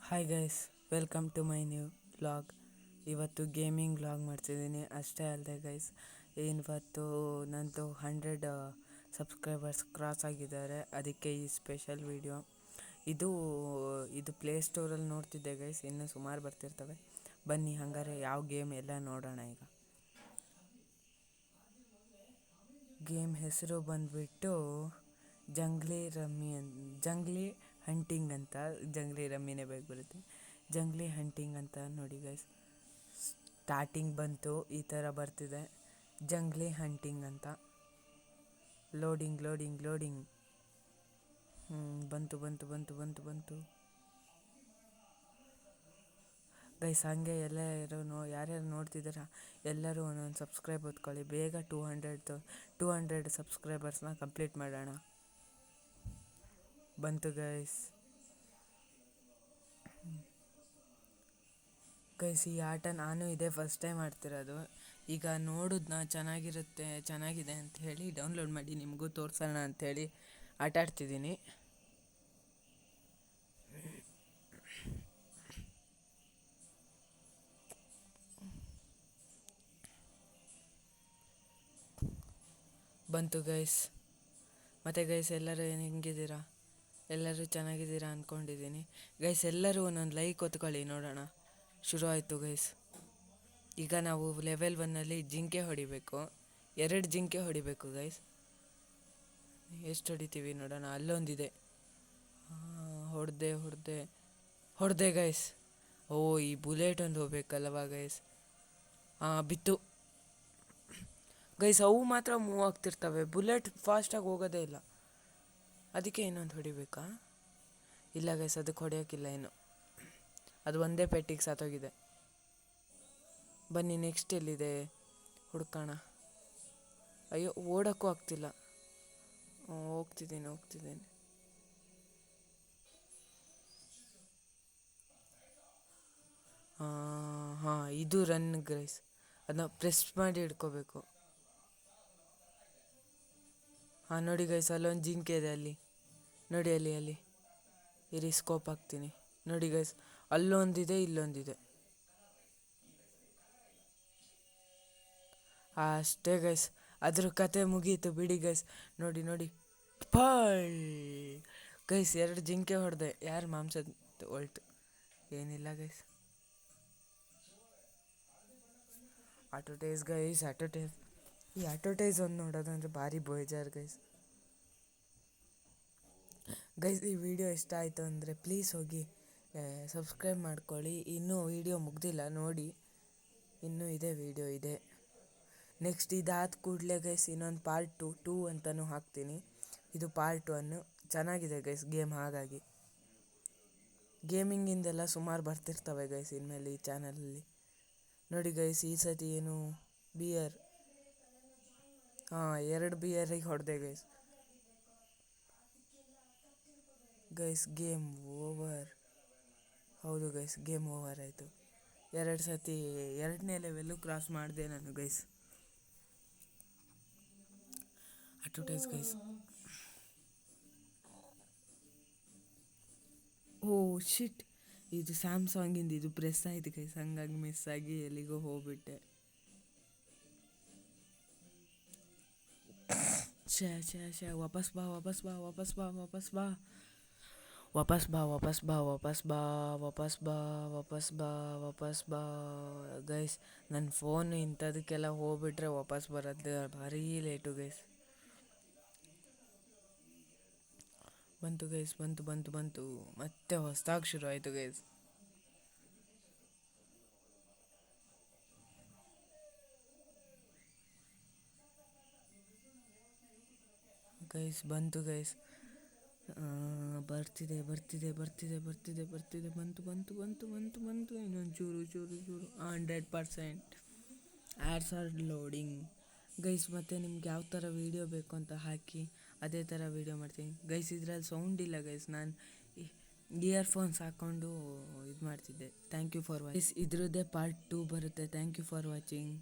Hi guys, welcome to my new vlog. ಇವತ್ತು gaming vlog ಮಾಡ್ತಿದ್ದೀನಿ. ಅಷ್ಟೇ ಅಲ್ಲದೆ ಗೈಸ್, ಇವತ್ತು ನಂದು 100 ಸಬ್ಸ್ಕ್ರೈಬರ್ಸ್ ಕ್ರಾಸ್ ಆಗಿದ್ದಾರೆ. ಅದಕ್ಕೆ ಈ ಸ್ಪೆಷಲ್ ವಿಡಿಯೋ. ಇದು ಪ್ಲೇಸ್ಟೋರಲ್ಲಿ ನೋಡ್ತಿದ್ದೆ ಗೈಸ್, ಇನ್ನೂ ಸುಮಾರು ಬರ್ತಿರ್ತವೆ. ಬನ್ನಿ ಹಂಗಾರೆ ಯಾವ ಗೇಮ್ ಎಲ್ಲ ನೋಡೋಣ. ಈಗ ಗೇಮ್ ಹೆಸರು ಬಂದುಬಿಟ್ಟು ಜಂಗ್ಲಿ ಹಂಟಿಂಗ್ ಅಂತ. ಜಂಗ್ಲಿ ರಮ್ಮಿನೇ ಬೇಕು ಬರುತ್ತೆ. ಜಂಗ್ಲಿ ಹಂಟಿಂಗ್ ಅಂತ ನೋಡಿ ಗೈಸ್. ಸ್ಟಾರ್ಟಿಂಗ್ ಬಂತು, ಈ ಥರ ಬರ್ತಿದೆ ಜಂಗ್ಲಿ ಹಂಟಿಂಗ್ ಅಂತ. ಲೋಡಿಂಗ್ ಬಂತು ಗೈಸ್. ಹಂಗೆ ಯಾರ್ಯಾರು ನೋಡ್ತಿದ್ದೀರಾ ಎಲ್ಲರೂ ಒಂದೊಂದು ಸಬ್ಸ್ಕ್ರೈಬ್ ಹೊತ್ಕೊಳ್ಳಿ. ಬೇಗ 200 ಸಬ್ಸ್ಕ್ರೈಬರ್ಸ್ನ ಕಂಪ್ಲೀಟ್ ಮಾಡೋಣ. ಬಂತು ಗೈಸ್. ಈ ಆಟ ನಾನು ಇದೇ ಫಸ್ಟ್ ಟೈಮ್ ಆಡ್ತಿರೋದು. ಈಗ ನೋಡಿದ್ನ ಚೆನ್ನಾಗಿದೆ ಅಂತ ಹೇಳಿ ಡೌನ್ಲೋಡ್ ಮಾಡಿ ನಿಮಗೂ ತೋರಿಸೋಣ ಅಂಥೇಳಿ ಆಟ ಆಡ್ತಿದ್ದೀನಿ. ಬಂತು ಗೈಸ್. ಮತ್ತು ಗೈಸ್, ಎಲ್ಲರೂ ಹೆಂಗಿದ್ದೀರಾ? ಎಲ್ಲರೂ ಚೆನ್ನಾಗಿದ್ದೀರಾ ಅಂದ್ಕೊಂಡಿದ್ದೀನಿ ಗೈಸ್. ಎಲ್ಲರೂ ಒಂದೊಂದು ಲೈಕ್ ಒತ್ಕೊಳ್ಳಿ, ನೋಡೋಣ. ಶುರು ಆಯಿತು ಗೈಸ್. ಈಗ ನಾವು ಲೆವೆಲ್ 1 ಜಿಂಕೆ ಹೊಡಿಬೇಕು. 2 ಜಿಂಕೆ ಹೊಡಿಬೇಕು ಗೈಸ್. ಎಷ್ಟು ಹೊಡಿತೀವಿ ನೋಡೋಣ. ಅಲ್ಲೊಂದಿದೆ. ಹೊಡೆದೆ ಗೈಸ್. ಈ ಬುಲೆಟ್ ಒಂದು ಹೋಗ್ಬೇಕಲ್ವಾ ಗೈಸ್. ಬಿತ್ತು ಗೈಸ್. ಅವು ಮಾತ್ರ ಮೂವ್ ಆಗ್ತಿರ್ತವೆ, ಬುಲೆಟ್ ಫಾಸ್ಟಾಗಿ ಹೋಗೋದೇ ಇಲ್ಲ. ಅದಕ್ಕೆ ಇನ್ನೊಂದು ಹೊಡಿಬೇಕಾ? ಇಲ್ಲ ಗೈಸ್, ಅದಕ್ಕೆ ಹೊಡೆಯೋಕ್ಕಿಲ್ಲ ಇನ್ನು. ಅದು ಒಂದೇ ಪೆಟ್ಟಿಗೆ ಸತ್ತೋಗಿದೆ. ಬನ್ನಿ ನೆಕ್ಸ್ಟ್ ಎಲ್ಲಿದೆ ಹುಡ್ಕೋಣ. ಅಯ್ಯೋ, ಓಡೋಕ್ಕೂ ಆಗ್ತಿಲ್ಲ. ಹೋಗ್ತಿದ್ದೀನಿ. ಇದು ರನ್ ಗೈಸ್. ಅದನ್ನ ಪ್ರೆಸ್ ಮಾಡಿ ಹಿಡ್ಕೋಬೇಕು. ನೋಡಿ ಗೈಸ್, ಅಲ್ಲೊಂದು ಜಿಂಕೆ ಇದೆ. ಅಲ್ಲಿ ನೋಡಿ, ಅಲ್ಲಿ ಇರಿ, ಸ್ಕೋಪ್ ಹಾಕ್ತೀನಿ. ನೋಡಿ ಗೈಸ್, ಅಲ್ಲೊಂದಿದೆ, ಇಲ್ಲೊಂದಿದೆ. ಅಷ್ಟೇ ಗೈಸ್, ಅದ್ರ ಕತೆ ಮುಗೀತು ಬಿಡಿ ಗೈಸ್. ನೋಡಿ ಪಾಳ್ ಗೈಸ್, 2 ಜಿಂಕೆ ಹೊಡೆದೆ. ಯಾರು ಮಾಂಸದ ಹೊಲ್ಟು ಏನಿಲ್ಲ ಗೈಸ್. ಅಡ್ವರ್ಟೈಸ್ ಗೈಸ್, ಈ ಅಡ್ವರ್ಟೈಸ್ ಒಂದು ನೋಡೋದಂದ್ರೆ ಭಾರಿ ಬೇಜಾರು ಗೈಸ್. ಈ ವಿಡಿಯೋ ಇಷ್ಟ ಆಯಿತು ಅಂದರೆ ಪ್ಲೀಸ್ ಹೋಗಿ ಸಬ್ಸ್ಕ್ರೈಬ್ ಮಾಡ್ಕೊಳ್ಳಿ. ಇನ್ನೂ ವಿಡಿಯೋ ಮುಗ್ದಿಲ್ಲ ನೋಡಿ, ಇನ್ನೂ ಇದೆ ವಿಡಿಯೋ ಇದೆ. ನೆಕ್ಸ್ಟ್ ಇದಾದ ಕೂಡಲೇ ಗೈಸ್ ಇನ್ನೊಂದು ಪಾರ್ಟ್ 2 ಅಂತಲೂ ಹಾಕ್ತೀನಿ. ಇದು ಪಾರ್ಟ್ 1 ಚೆನ್ನಾಗಿದೆ ಗೈಸ್ ಗೇಮ್. ಹಾಗಾಗಿ ಗೇಮಿಂಗಿಂದೆಲ್ಲ ಸುಮಾರು ಬರ್ತಿರ್ತವೆ ಗೈಸ್ ಇನ್ಮೇಲೆ ಈ ಚಾನಲಲ್ಲಿ. ನೋಡಿ ಗೈಸ್, ಈ ಸತಿ ಏನು ಬಿಯರ್ 2 ಬಿಯರಿಗೆ ಹೊಡೆದೆ ಗೈಸ್. Game over. ಹೌದು ಗೈಸ್, ಗೇಮ್ ಓವರ್ ಆಯಿತು. 2 ಸತಿ 2ನೇ ಲೆವೆಲ್ಲು ಕ್ರಾಸ್ ಮಾಡಿದೆ ನಾನು ಗೈಸ್. Advertise guys. ಶಿಟ್, ಇದು ಸ್ಯಾಮ್ಸಂಗಿಂದು. ಇದು ಪ್ರೆಸ್ ಆಯಿತು ಗೈಸ್, ಹಂಗಾಗಿ ಮಿಸ್ ಆಗಿ ಎಲ್ಲಿಗೋ ಹೋಗ್ಬಿಟ್ಟೆ. ವಾಪಸ್ ಬಾ ಗೈಸ್. ನನ್ನ ಫೋನ್ ಇಂಥದಕ್ಕೆಲ್ಲ ಹೋಗ್ಬಿಟ್ರೆ ವಾಪಸ್ ಬರೋದು ಭಾರೀ ಲೇಟು ಗೈಸ್. ಬಂತು ಗೈಸ್, ಬಂತು. ಮತ್ತೆ ಹೊಸದಾಗಿ ಶುರು ಆಯಿತು ಗೈಸ್. ಬಂತು ಗೈಸ್. ಬರ್ತಿದೆ. ಬಂತು. ಇನ್ನೊಂದು ಚೂರು 100%. Ads are loading guys. ಮತ್ತು ನಿಮ್ಗೆ ಯಾವ ಥರ ವೀಡಿಯೋ ಬೇಕು ಅಂತ ಹಾಕಿ, ಅದೇ ಥರ ವೀಡಿಯೋ ಮಾಡ್ತೀನಿ ಗೈಸ್. ಇದರಲ್ಲಿ ಸೌಂಡ್ ಇಲ್ಲ ಗೈಸ್, ನಾನು ಇಯರ್ಫೋನ್ಸ್ ಹಾಕ್ಕೊಂಡು ಇದು ಮಾಡ್ತಿದ್ದೆ. Thank you for watching. ಇದ್ರದ್ದೇ ಪಾರ್ಟ್ 2 ಬರುತ್ತೆ. Thank you for watching.